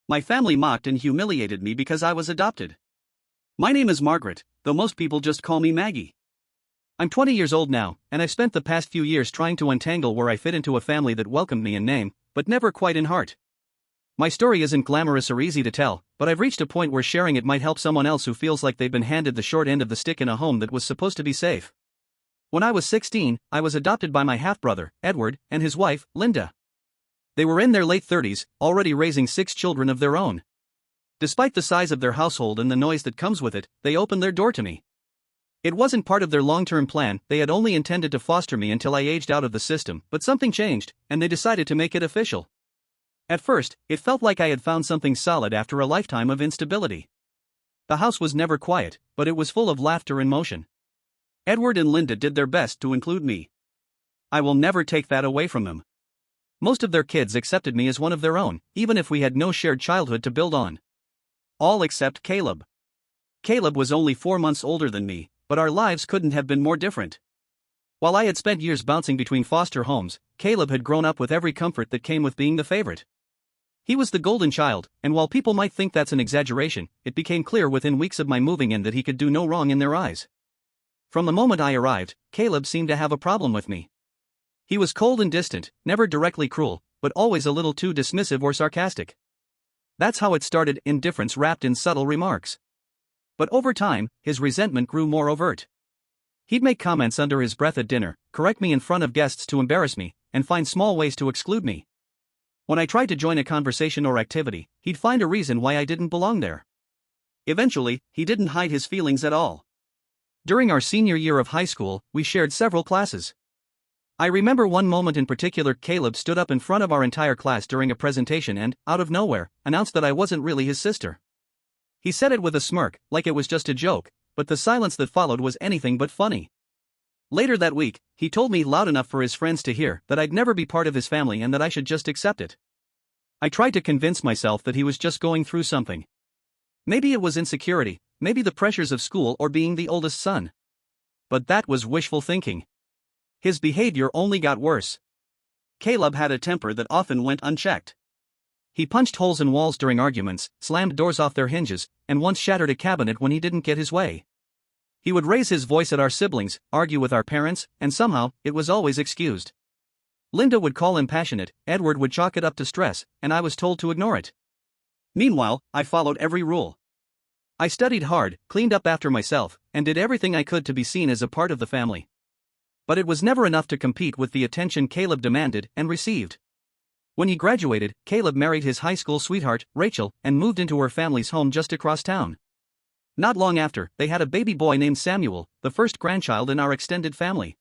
My family mocked and humiliated me because I was adopted. My name is Margaret, though most people just call me Maggie. I'm 20 years old now, and I've spent the past few years trying to untangle where I fit into a family that welcomed me in name, but never quite in heart. My story isn't glamorous or easy to tell, but I've reached a point where sharing it might help someone else who feels like they've been handed the short end of the stick in a home that was supposed to be safe. When I was 16, I was adopted by my half-brother, Edward, and his wife, Linda. They were in their late 30s, already raising 6 children of their own. Despite the size of their household and the noise that comes with it, they opened their door to me. It wasn't part of their long-term plan, they had only intended to foster me until I aged out of the system, but something changed, and they decided to make it official. At first, it felt like I had found something solid after a lifetime of instability. The house was never quiet, but it was full of laughter and motion. Edward and Linda did their best to include me. I will never take that away from them. Most of their kids accepted me as one of their own, even if we had no shared childhood to build on. All except Caleb. Caleb was only 4 months older than me, but our lives couldn't have been more different. While I had spent years bouncing between foster homes, Caleb had grown up with every comfort that came with being the favorite. He was the golden child, and while people might think that's an exaggeration, it became clear within weeks of my moving in that he could do no wrong in their eyes. From the moment I arrived, Caleb seemed to have a problem with me. He was cold and distant, never directly cruel, but always a little too dismissive or sarcastic. That's how it started, indifference wrapped in subtle remarks. But over time, his resentment grew more overt. He'd make comments under his breath at dinner, correct me in front of guests to embarrass me, and find small ways to exclude me. When I tried to join a conversation or activity, he'd find a reason why I didn't belong there. Eventually, he didn't hide his feelings at all. During our senior year of high school, we shared several classes. I remember one moment in particular. Caleb stood up in front of our entire class during a presentation and, out of nowhere, announced that I wasn't really his sister. He said it with a smirk, like it was just a joke, but the silence that followed was anything but funny. Later that week, he told me loud enough for his friends to hear that I'd never be part of his family and that I should just accept it. I tried to convince myself that he was just going through something. Maybe it was insecurity, maybe the pressures of school or being the oldest son. But that was wishful thinking. His behavior only got worse. Caleb had a temper that often went unchecked. He punched holes in walls during arguments, slammed doors off their hinges, and once shattered a cabinet when he didn't get his way. He would raise his voice at our siblings, argue with our parents, and somehow, it was always excused. Linda would call him passionate, Edward would chalk it up to stress, and I was told to ignore it. Meanwhile, I followed every rule. I studied hard, cleaned up after myself, and did everything I could to be seen as a part of the family. But it was never enough to compete with the attention Caleb demanded and received. When he graduated, Caleb married his high school sweetheart, Rachel, and moved into her family's home just across town. Not long after, they had a baby boy named Samuel, the first grandchild in our extended family.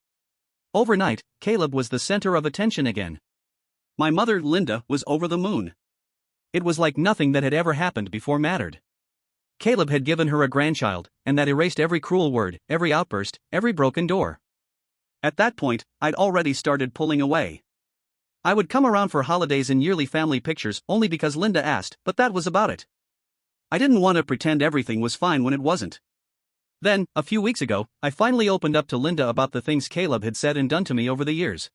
Overnight, Caleb was the center of attention again. My mother, Linda, was over the moon. It was like nothing that had ever happened before mattered. Caleb had given her a grandchild, and that erased every cruel word, every outburst, every broken door. At that point, I'd already started pulling away. I would come around for holidays and yearly family pictures only because Linda asked, but that was about it. I didn't want to pretend everything was fine when it wasn't. Then, a few weeks ago, I finally opened up to Linda about the things Caleb had said and done to me over the years.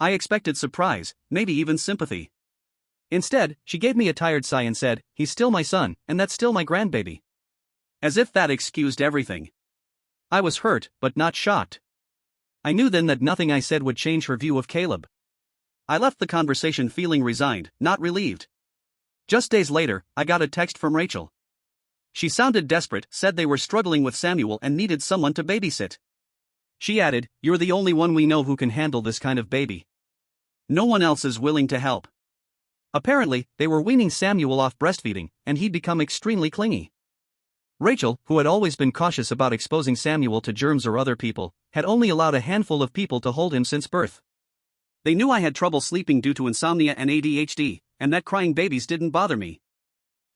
I expected surprise, maybe even sympathy. Instead, she gave me a tired sigh and said, "He's still my son, and that's still my grandbaby." As if that excused everything. I was hurt, but not shocked. I knew then that nothing I said would change her view of Caleb. I left the conversation feeling resigned, not relieved. Just days later, I got a text from Rachel. She sounded desperate, said they were struggling with Samuel and needed someone to babysit. She added, "You're the only one we know who can handle this kind of baby. No one else is willing to help." Apparently, they were weaning Samuel off breastfeeding, and he'd become extremely clingy. Rachel, who had always been cautious about exposing Samuel to germs or other people, had only allowed a handful of people to hold him since birth. They knew I had trouble sleeping due to insomnia and ADHD, and that crying babies didn't bother me.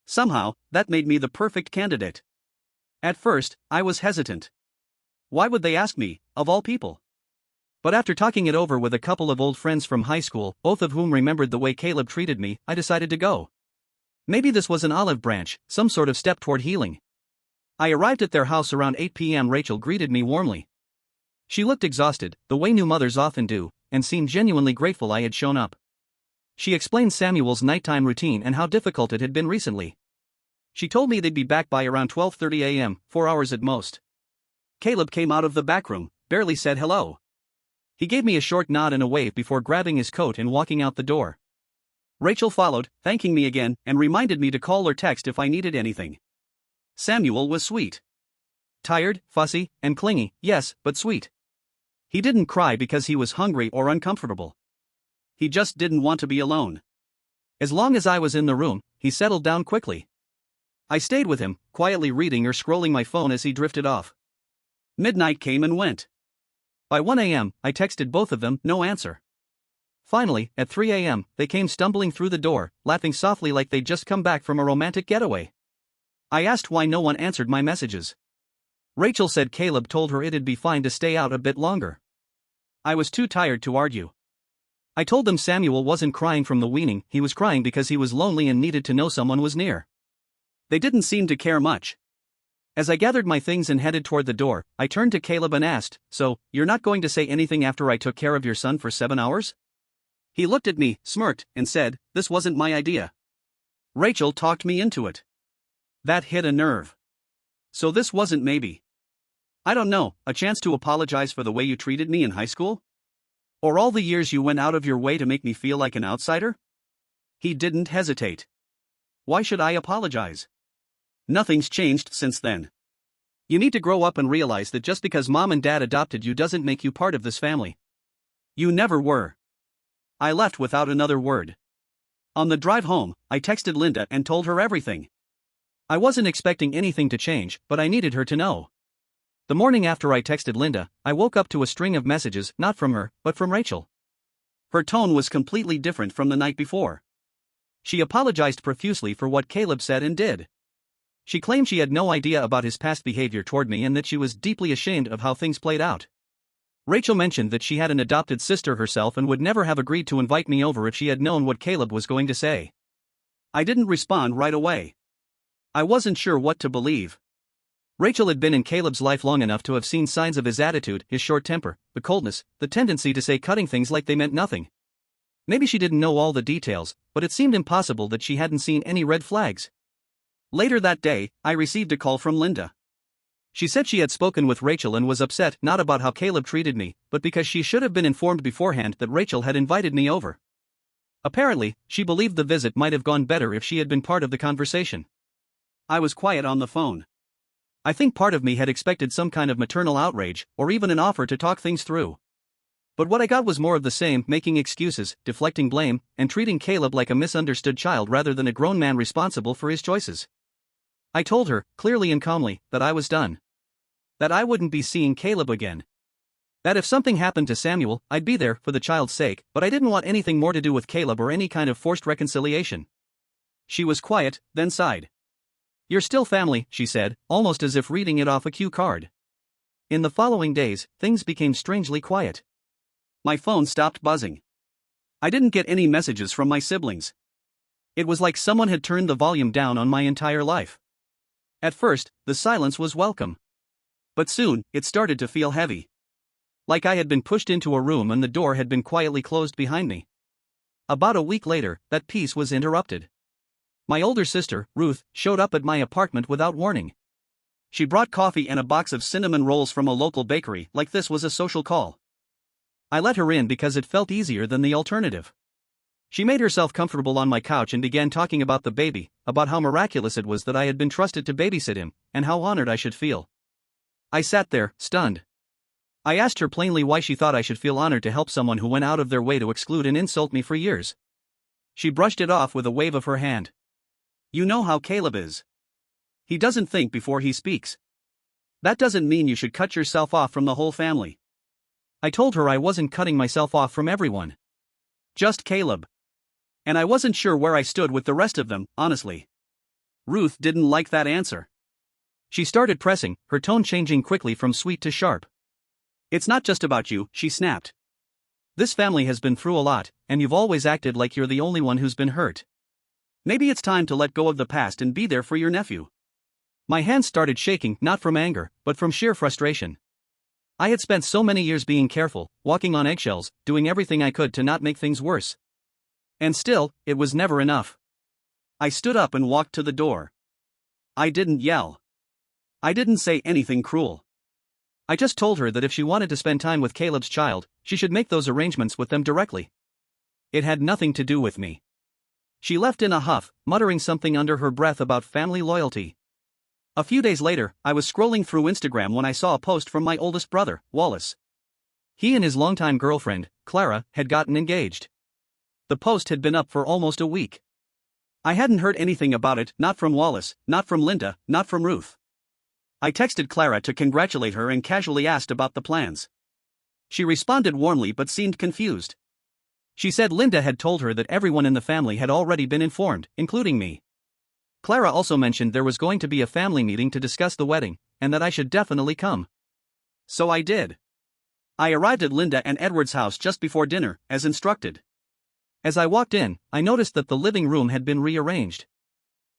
Somehow, that made me the perfect candidate. At first, I was hesitant. Why would they ask me, of all people? But after talking it over with a couple of old friends from high school, both of whom remembered the way Caleb treated me, I decided to go. Maybe this was an olive branch, some sort of step toward healing. I arrived at their house around 8 p.m. Rachel greeted me warmly. She looked exhausted, the way new mothers often do, and seemed genuinely grateful I had shown up. She explained Samuel's nighttime routine and how difficult it had been recently. She told me they'd be back by around 12:30 a.m., 4 hours at most. Caleb came out of the back room, barely said hello. He gave me a short nod and a wave before grabbing his coat and walking out the door. Rachel followed, thanking me again, and reminded me to call or text if I needed anything. Samuel was sweet. Tired, fussy, and clingy, yes, but sweet. He didn't cry because he was hungry or uncomfortable. He just didn't want to be alone. As long as I was in the room, he settled down quickly. I stayed with him, quietly reading or scrolling my phone as he drifted off. Midnight came and went. By 1 a.m., I texted both of them, no answer. Finally, at 3 a.m., they came stumbling through the door, laughing softly like they'd just come back from a romantic getaway. I asked why no one answered my messages. Rachel said Caleb told her it'd be fine to stay out a bit longer. I was too tired to argue. I told them Samuel wasn't crying from the weaning, he was crying because he was lonely and needed to know someone was near. They didn't seem to care much. As I gathered my things and headed toward the door, I turned to Caleb and asked, "So, you're not going to say anything after I took care of your son for 7 hours?" He looked at me, smirked, and said, "This wasn't my idea. Rachel talked me into it." That hit a nerve. So this wasn't maybe, I don't know, a chance to apologize for the way you treated me in high school? Or all the years you went out of your way to make me feel like an outsider? He didn't hesitate. Why should I apologize? Nothing's changed since then. You need to grow up and realize that just because mom and dad adopted you doesn't make you part of this family. You never were. I left without another word. On the drive home, I texted Linda and told her everything. I wasn't expecting anything to change, but I needed her to know. The morning after I texted Linda, I woke up to a string of messages, not from her, but from Rachel. Her tone was completely different from the night before. She apologized profusely for what Caleb said and did. She claimed she had no idea about his past behavior toward me and that she was deeply ashamed of how things played out. Rachel mentioned that she had an adopted sister herself and would never have agreed to invite me over if she had known what Caleb was going to say. I didn't respond right away. I wasn't sure what to believe. Rachel had been in Caleb's life long enough to have seen signs of his attitude, his short temper, the coldness, the tendency to say cutting things like they meant nothing. Maybe she didn't know all the details, but it seemed impossible that she hadn't seen any red flags. Later that day, I received a call from Linda. She said she had spoken with Rachel and was upset not about how Caleb treated me, but because she should have been informed beforehand that Rachel had invited me over. Apparently, she believed the visit might have gone better if she had been part of the conversation. I was quiet on the phone. I think part of me had expected some kind of maternal outrage, or even an offer to talk things through. But what I got was more of the same, making excuses, deflecting blame, and treating Caleb like a misunderstood child rather than a grown man responsible for his choices. I told her, clearly and calmly, that I was done. That I wouldn't be seeing Caleb again. That if something happened to Samuel, I'd be there for the child's sake, but I didn't want anything more to do with Caleb or any kind of forced reconciliation. She was quiet, then sighed. "You're still family," she said, almost as if reading it off a cue card. In the following days, things became strangely quiet. My phone stopped buzzing. I didn't get any messages from my siblings. It was like someone had turned the volume down on my entire life. At first, the silence was welcome. But soon, it started to feel heavy. Like I had been pushed into a room and the door had been quietly closed behind me. About a week later, that peace was interrupted. My older sister, Ruth, showed up at my apartment without warning. She brought coffee and a box of cinnamon rolls from a local bakery, like this was a social call. I let her in because it felt easier than the alternative. She made herself comfortable on my couch and began talking about the baby, about how miraculous it was that I had been trusted to babysit him, and how honored I should feel. I sat there, stunned. I asked her plainly why she thought I should feel honored to help someone who went out of their way to exclude and insult me for years. She brushed it off with a wave of her hand. "You know how Caleb is. He doesn't think before he speaks. That doesn't mean you should cut yourself off from the whole family." I told her I wasn't cutting myself off from everyone. Just Caleb. And I wasn't sure where I stood with the rest of them, honestly. Ruth didn't like that answer. She started pressing, her tone changing quickly from sweet to sharp. "It's not just about you," she snapped. "This family has been through a lot, and you've always acted like you're the only one who's been hurt. Maybe it's time to let go of the past and be there for your nephew." My hands started shaking, not from anger, but from sheer frustration. I had spent so many years being careful, walking on eggshells, doing everything I could to not make things worse. And still, it was never enough. I stood up and walked to the door. I didn't yell. I didn't say anything cruel. I just told her that if she wanted to spend time with Caleb's child, she should make those arrangements with them directly. It had nothing to do with me. She left in a huff, muttering something under her breath about family loyalty. A few days later, I was scrolling through Instagram when I saw a post from my oldest brother, Wallace. He and his longtime girlfriend, Clara, had gotten engaged. The post had been up for almost a week. I hadn't heard anything about it, not from Wallace, not from Linda, not from Ruth. I texted Clara to congratulate her and casually asked about the plans. She responded warmly but seemed confused. She said Linda had told her that everyone in the family had already been informed, including me. Clara also mentioned there was going to be a family meeting to discuss the wedding, and that I should definitely come. So I did. I arrived at Linda and Edward's house just before dinner, as instructed. As I walked in, I noticed that the living room had been rearranged.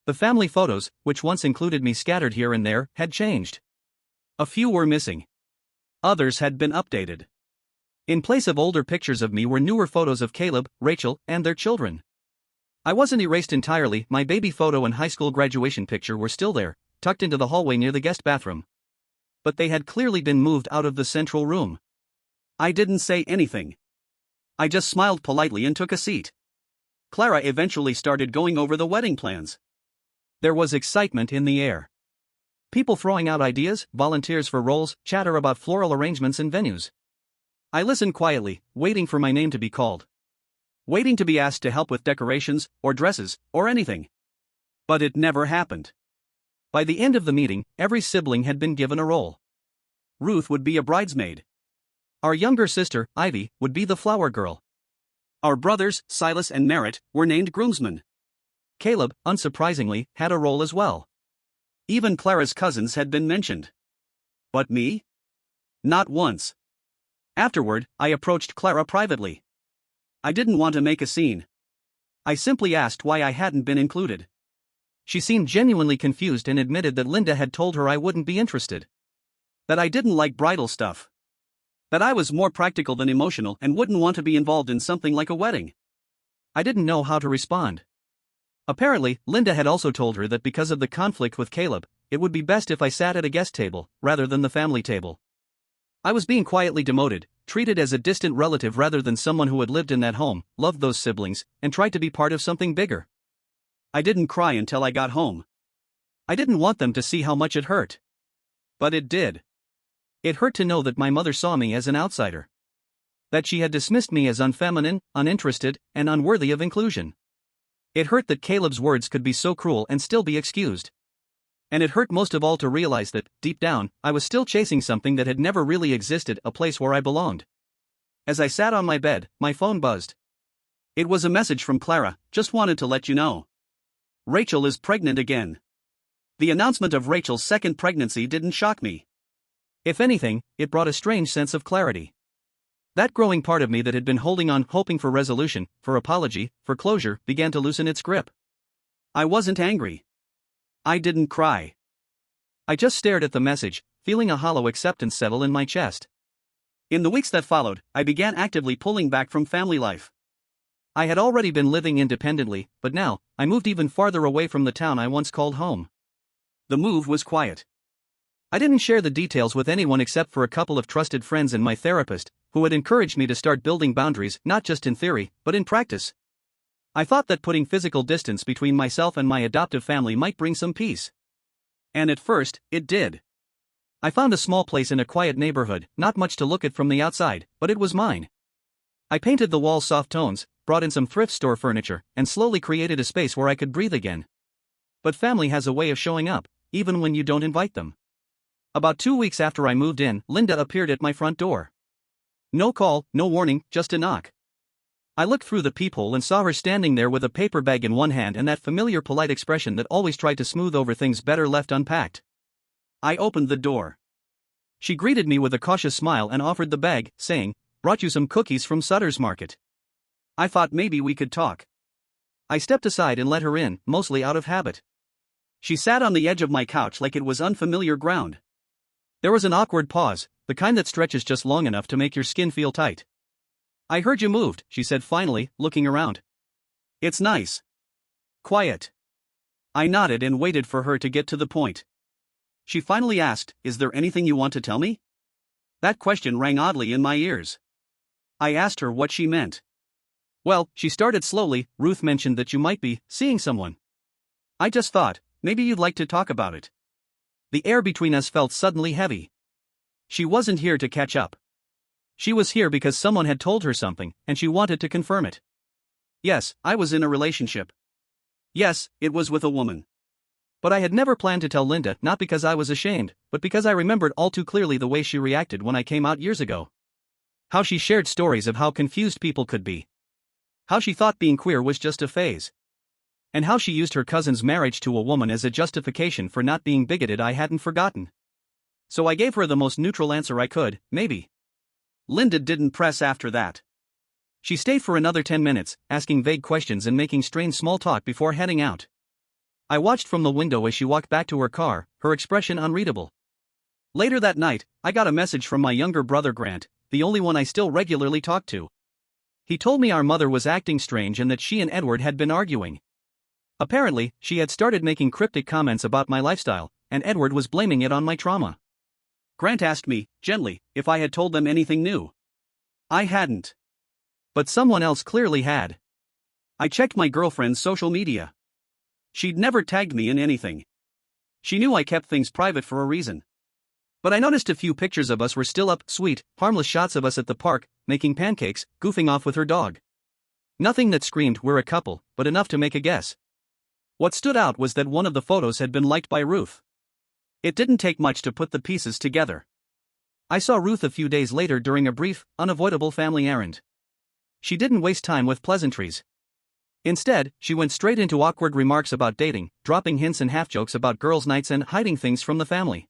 The family photos, which once included me scattered here and there, had changed. A few were missing. Others had been updated. In place of older pictures of me were newer photos of Caleb, Rachel, and their children. I wasn't erased entirely, my baby photo and high school graduation picture were still there, tucked into the hallway near the guest bathroom. But they had clearly been moved out of the central room. I didn't say anything. I just smiled politely and took a seat. Clara eventually started going over the wedding plans. There was excitement in the air. People throwing out ideas, volunteers for roles, chatter about floral arrangements and venues. I listened quietly, waiting for my name to be called. Waiting to be asked to help with decorations, or dresses, or anything. But it never happened. By the end of the meeting, every sibling had been given a role. Ruth would be a bridesmaid. Our younger sister, Ivy, would be the flower girl. Our brothers, Silas and Merritt, were named groomsmen. Caleb, unsurprisingly, had a role as well. Even Clara's cousins had been mentioned. But me? Not once. Afterward, I approached Clara privately. I didn't want to make a scene. I simply asked why I hadn't been included. She seemed genuinely confused and admitted that Linda had told her I wouldn't be interested. That I didn't like bridal stuff. That I was more practical than emotional and wouldn't want to be involved in something like a wedding. I didn't know how to respond. Apparently, Linda had also told her that because of the conflict with Caleb, it would be best if I sat at a guest table, rather than the family table. I was being quietly demoted, treated as a distant relative rather than someone who had lived in that home, loved those siblings, and tried to be part of something bigger. I didn't cry until I got home. I didn't want them to see how much it hurt. But it did. It hurt to know that my mother saw me as an outsider. That she had dismissed me as unfeminine, uninterested, and unworthy of inclusion. It hurt that Caleb's words could be so cruel and still be excused. And it hurt most of all to realize that, deep down, I was still chasing something that had never really existed, a place where I belonged. As I sat on my bed, my phone buzzed. It was a message from Clara, just wanted to let you know. Rachel is pregnant again. The announcement of Rachel's second pregnancy didn't shock me. If anything, it brought a strange sense of clarity. That growing part of me that had been holding on, hoping for resolution, for apology, for closure, began to loosen its grip. I wasn't angry. I didn't cry. I just stared at the message, feeling a hollow acceptance settle in my chest. In the weeks that followed, I began actively pulling back from family life. I had already been living independently, but now, I moved even farther away from the town I once called home. The move was quiet. I didn't share the details with anyone except for a couple of trusted friends and my therapist, who had encouraged me to start building boundaries, not just in theory, but in practice. I thought that putting physical distance between myself and my adoptive family might bring some peace. And at first, it did. I found a small place in a quiet neighborhood, not much to look at from the outside, but it was mine. I painted the walls soft tones, brought in some thrift store furniture, and slowly created a space where I could breathe again. But family has a way of showing up, even when you don't invite them. About 2 weeks after I moved in, Linda appeared at my front door. No call, no warning, just a knock. I looked through the peephole and saw her standing there with a paper bag in one hand and that familiar polite expression that always tried to smooth over things better left unpacked. I opened the door. She greeted me with a cautious smile and offered the bag, saying, "Brought you some cookies from Sutter's Market." I thought maybe we could talk. I stepped aside and let her in, mostly out of habit. She sat on the edge of my couch like it was unfamiliar ground. There was an awkward pause, the kind that stretches just long enough to make your skin feel tight. "I heard you moved," she said finally, looking around. It's nice. Quiet. I nodded and waited for her to get to the point. She finally asked, "Is there anything you want to tell me?" That question rang oddly in my ears. I asked her what she meant. "Well," she started slowly, "Ruth mentioned that you might be seeing someone. I just thought, maybe you'd like to talk about it." The air between us felt suddenly heavy. She wasn't here to catch up. She was here because someone had told her something, and she wanted to confirm it. Yes, I was in a relationship. Yes, it was with a woman. But I had never planned to tell Linda, not because I was ashamed, but because I remembered all too clearly the way she reacted when I came out years ago. How she shared stories of how confused people could be. How she thought being queer was just a phase. And how she used her cousin's marriage to a woman as a justification for not being bigoted. I hadn't forgotten. So I gave her the most neutral answer I could, maybe. Linda didn't press after that. She stayed for another 10 minutes, asking vague questions and making strange small talk before heading out. I watched from the window as she walked back to her car, her expression unreadable. Later that night, I got a message from my younger brother Grant, the only one I still regularly talk to. He told me our mother was acting strange and that she and Edward had been arguing. Apparently, she had started making cryptic comments about my lifestyle, and Edward was blaming it on my trauma. Grant asked me, gently, if I had told them anything new. I hadn't. But someone else clearly had. I checked my girlfriend's social media. She'd never tagged me in anything. She knew I kept things private for a reason. But I noticed a few pictures of us were still up, sweet, harmless shots of us at the park, making pancakes, goofing off with her dog. Nothing that screamed we're a couple, but enough to make a guess. What stood out was that one of the photos had been liked by Ruth. It didn't take much to put the pieces together. I saw Ruth a few days later during a brief, unavoidable family errand. She didn't waste time with pleasantries. Instead, she went straight into awkward remarks about dating, dropping hints and half-jokes about girls' nights and hiding things from the family.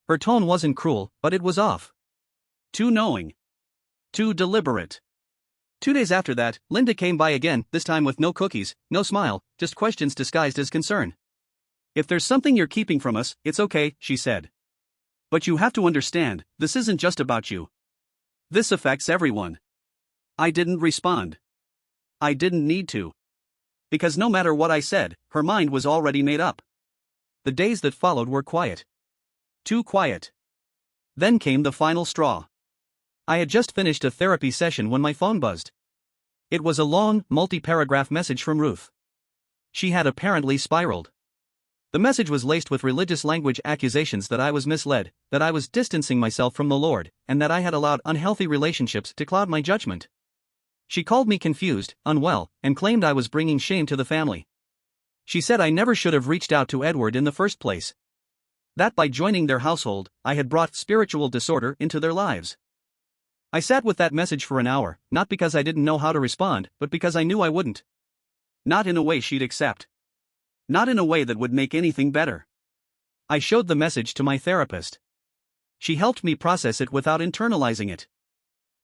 Her tone wasn't cruel, but it was off. Too knowing. Too deliberate. 2 days after that, Linda came by again, this time with no cookies, no smile, just questions disguised as concern. "If there's something you're keeping from us, it's okay," she said. "But you have to understand, this isn't just about you. This affects everyone." I didn't respond. I didn't need to. Because no matter what I said, her mind was already made up. The days that followed were quiet. Too quiet. Then came the final straw. I had just finished a therapy session when my phone buzzed. It was a long, multi-paragraph message from Ruth. She had apparently spiraled. The message was laced with religious language, accusations that I was misled, that I was distancing myself from the Lord, and that I had allowed unhealthy relationships to cloud my judgment. She called me confused, unwell, and claimed I was bringing shame to the family. She said I never should have reached out to Edward in the first place. That by joining their household, I had brought spiritual disorder into their lives. I sat with that message for an hour, not because I didn't know how to respond, but because I knew I wouldn't. Not in a way she'd accept. Not in a way that would make anything better. I showed the message to my therapist. She helped me process it without internalizing it.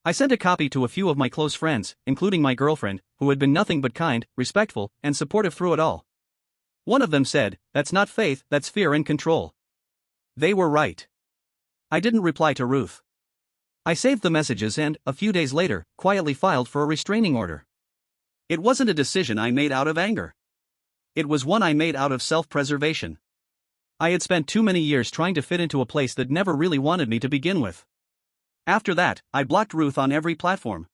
I sent a copy to a few of my close friends, including my girlfriend, who had been nothing but kind, respectful, and supportive through it all. One of them said, "That's not faith, that's fear and control." They were right. I didn't reply to Ruth. I saved the messages and, a few days later, quietly filed for a restraining order. It wasn't a decision I made out of anger. It was one I made out of self-preservation. I had spent too many years trying to fit into a place that never really wanted me to begin with. After that, I blocked Ruth on every platform.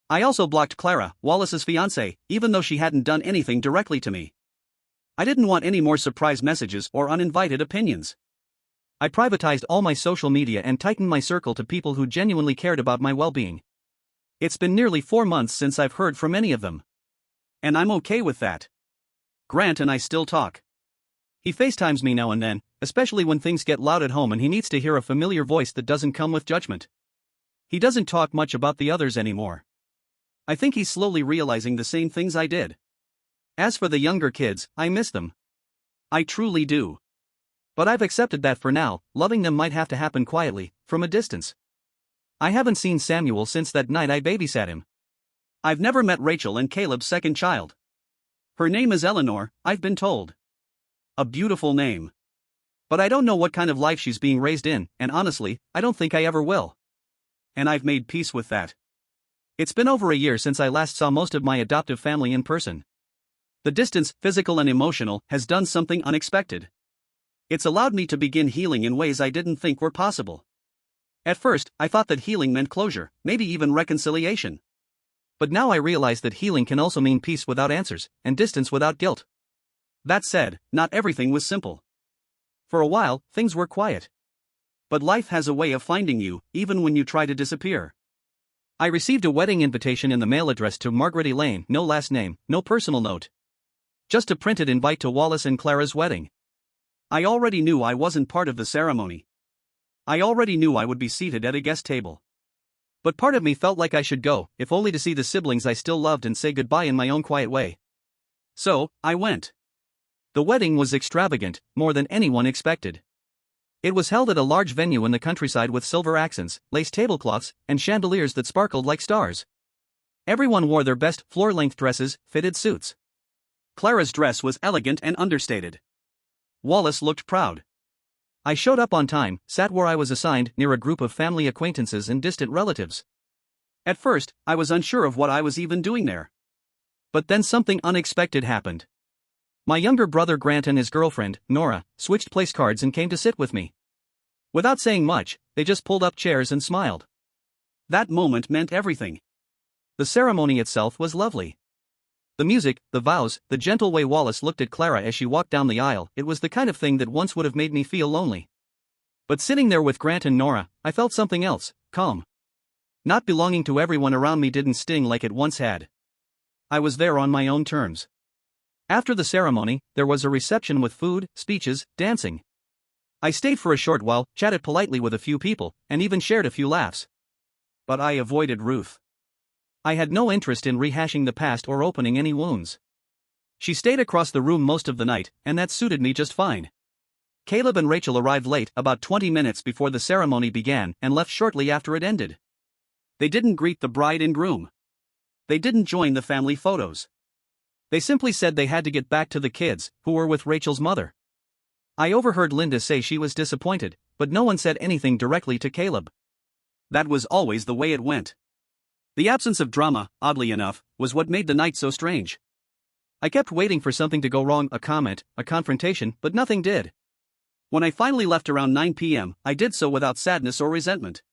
I also blocked Clara, Wallace's fiancée, even though she hadn't done anything directly to me. I didn't want any more surprise messages or uninvited opinions. I privatized all my social media and tightened my circle to people who genuinely cared about my well-being. It's been nearly 4 months since I've heard from any of them. And I'm okay with that. Grant and I still talk. He FaceTimes me now and then, especially when things get loud at home and he needs to hear a familiar voice that doesn't come with judgment. He doesn't talk much about the others anymore. I think he's slowly realizing the same things I did. As for the younger kids, I miss them. I truly do. But I've accepted that for now, loving them might have to happen quietly, from a distance. I haven't seen Samuel since that night I babysat him. I've never met Rachel and Caleb's second child. Her name is Eleanor, I've been told. A beautiful name. But I don't know what kind of life she's being raised in, and honestly, I don't think I ever will. And I've made peace with that. It's been over a year since I last saw most of my adoptive family in person. The distance, physical and emotional, has done something unexpected. It's allowed me to begin healing in ways I didn't think were possible. At first, I thought that healing meant closure, maybe even reconciliation. But now I realize that healing can also mean peace without answers, and distance without guilt. That said, not everything was simple. For a while, things were quiet. But life has a way of finding you, even when you try to disappear. I received a wedding invitation in the mail addressed to Margaret Elaine, no last name, no personal note. Just a printed invite to Wallace and Clara's wedding. I already knew I wasn't part of the ceremony. I already knew I would be seated at a guest table. But part of me felt like I should go, if only to see the siblings I still loved and say goodbye in my own quiet way. So, I went. The wedding was extravagant, more than anyone expected. It was held at a large venue in the countryside with silver accents, lace tablecloths, and chandeliers that sparkled like stars. Everyone wore their best floor-length dresses, fitted suits. Clara's dress was elegant and understated. Wallace looked proud. I showed up on time, sat where I was assigned, near a group of family acquaintances and distant relatives. At first, I was unsure of what I was even doing there. But then something unexpected happened. My younger brother Grant and his girlfriend, Nora, switched place cards and came to sit with me. Without saying much, they just pulled up chairs and smiled. That moment meant everything. The ceremony itself was lovely. The music, the vows, the gentle way Wallace looked at Clara as she walked down the aisle, it was the kind of thing that once would have made me feel lonely. But sitting there with Grant and Nora, I felt something else, calm. Not belonging to everyone around me didn't sting like it once had. I was there on my own terms. After the ceremony, there was a reception with food, speeches, dancing. I stayed for a short while, chatted politely with a few people, and even shared a few laughs. But I avoided Ruth. I had no interest in rehashing the past or opening any wounds. She stayed across the room most of the night, and that suited me just fine. Caleb and Rachel arrived late, about 20 minutes before the ceremony began, and left shortly after it ended. They didn't greet the bride and groom. They didn't join the family photos. They simply said they had to get back to the kids, who were with Rachel's mother. I overheard Linda say she was disappointed, but no one said anything directly to Caleb. That was always the way it went. The absence of drama, oddly enough, was what made the night so strange. I kept waiting for something to go wrong, a comment, a confrontation, but nothing did. When I finally left around 9 p.m., I did so without sadness or resentment.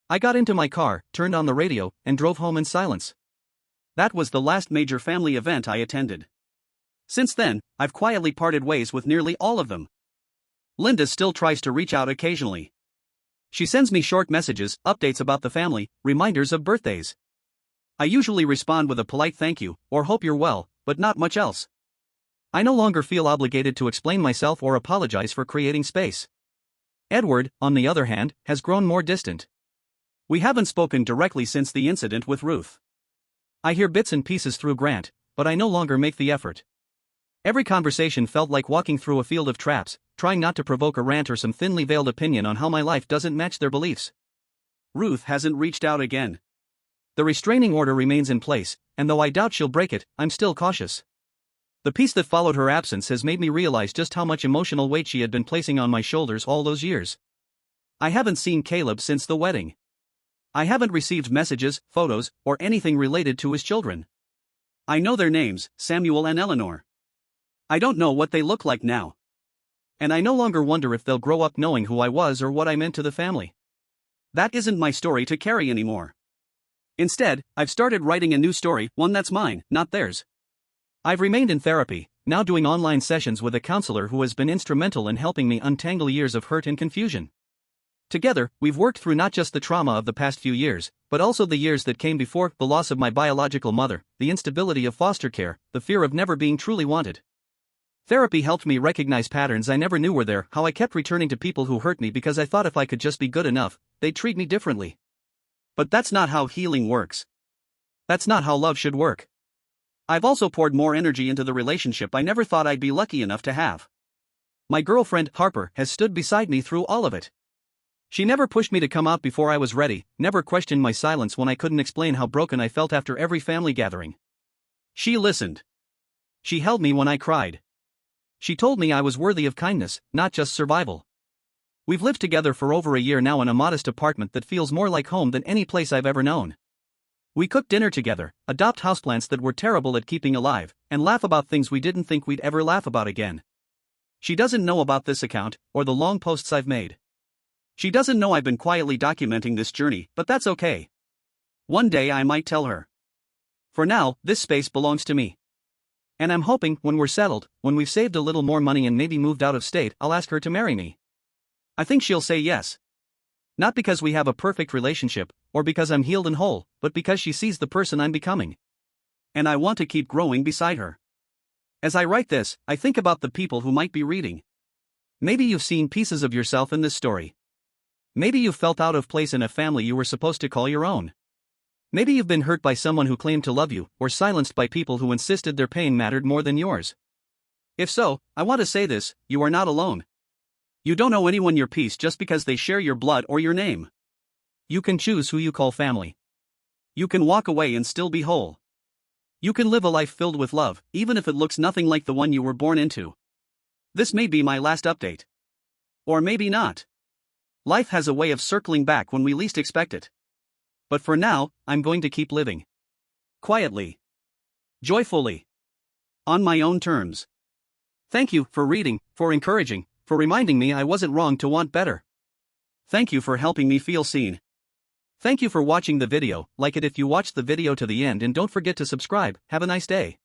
I got into my car, turned on the radio, and drove home in silence. That was the last major family event I attended. Since then, I've quietly parted ways with nearly all of them. Linda still tries to reach out occasionally. She sends me short messages, updates about the family, reminders of birthdays. I usually respond with a polite thank you, or hope you're well, but not much else. I no longer feel obligated to explain myself or apologize for creating space. Edward, on the other hand, has grown more distant. We haven't spoken directly since the incident with Ruth. I hear bits and pieces through Grant, but I no longer make the effort. Every conversation felt like walking through a field of traps, trying not to provoke a rant or some thinly veiled opinion on how my life doesn't match their beliefs. Ruth hasn't reached out again. The restraining order remains in place, and though I doubt she'll break it, I'm still cautious. The peace that followed her absence has made me realize just how much emotional weight she had been placing on my shoulders all those years. I haven't seen Caleb since the wedding. I haven't received messages, photos, or anything related to his children. I know their names, Samuel and Eleanor. I don't know what they look like now. And I no longer wonder if they'll grow up knowing who I was or what I meant to the family. That isn't my story to carry anymore. Instead, I've started writing a new story, one that's mine, not theirs. I've remained in therapy, now doing online sessions with a counselor who has been instrumental in helping me untangle years of hurt and confusion. Together, we've worked through not just the trauma of the past few years, but also the years that came before, the loss of my biological mother, the instability of foster care, the fear of never being truly wanted. Therapy helped me recognize patterns I never knew were there, how I kept returning to people who hurt me because I thought if I could just be good enough, they'd treat me differently. But that's not how healing works. That's not how love should work. I've also poured more energy into the relationship I never thought I'd be lucky enough to have. My girlfriend, Harper, has stood beside me through all of it. She never pushed me to come out before I was ready, never questioned my silence when I couldn't explain how broken I felt after every family gathering. She listened. She held me when I cried. She told me I was worthy of kindness, not just survival. We've lived together for over a year now in a modest apartment that feels more like home than any place I've ever known. We cook dinner together, adopt houseplants that were terrible at keeping alive, and laugh about things we didn't think we'd ever laugh about again. She doesn't know about this account, or the long posts I've made. She doesn't know I've been quietly documenting this journey, but that's okay. One day I might tell her. For now, this space belongs to me. And I'm hoping, when we're settled, when we've saved a little more money and maybe moved out of state, I'll ask her to marry me. I think she'll say yes. Not because we have a perfect relationship, or because I'm healed and whole, but because she sees the person I'm becoming. And I want to keep growing beside her. As I write this, I think about the people who might be reading. Maybe you've seen pieces of yourself in this story. Maybe you've felt out of place in a family you were supposed to call your own. Maybe you've been hurt by someone who claimed to love you, or silenced by people who insisted their pain mattered more than yours. If so, I want to say this: you are not alone. You don't owe anyone your peace just because they share your blood or your name. You can choose who you call family. You can walk away and still be whole. You can live a life filled with love, even if it looks nothing like the one you were born into. This may be my last update. Or maybe not. Life has a way of circling back when we least expect it. But for now, I'm going to keep living. Quietly. Joyfully. On my own terms. Thank you for reading, for encouraging, for reminding me I wasn't wrong to want better. Thank you for helping me feel seen. Thank you for watching the video. Like it if you watched the video to the end, and don't forget to subscribe. Have a nice day.